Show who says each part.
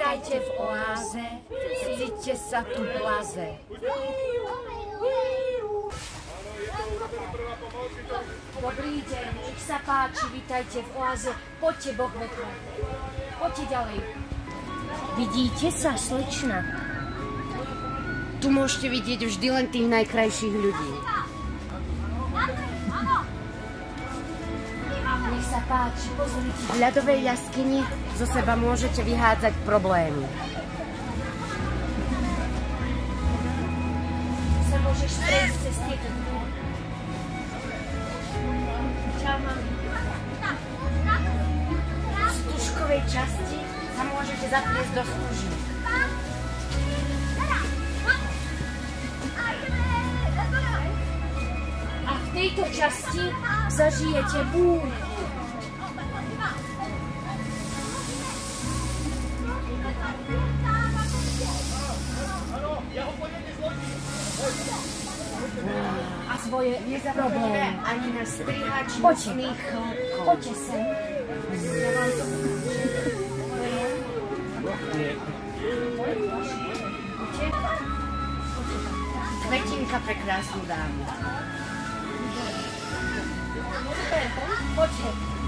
Speaker 1: Vítajte v oáze, cíťte sa tu blaze. Dobrý deň, nech sa páči, vítajte v oáze, poďte Boh vetra. Poďte ďalej. Vidíte sa, slečna? Tu môžete vidieť vždy len tých najkrajších ľudí. Nech sa páči, pozrite, v ľadovej jaskyni zo seba môžete vyhádzať problémy. Sa môžeš prejsť cez tieto dvore. Čau, mami. V stužkovej časti sa môžete zapliesť do služieb. A v tejto časti zažijete búrku. A svoje problémy ani na strihač mocných chlapkov. Poďte sem. Ja vám to kvetinka pre krásnu dámu. Poďte.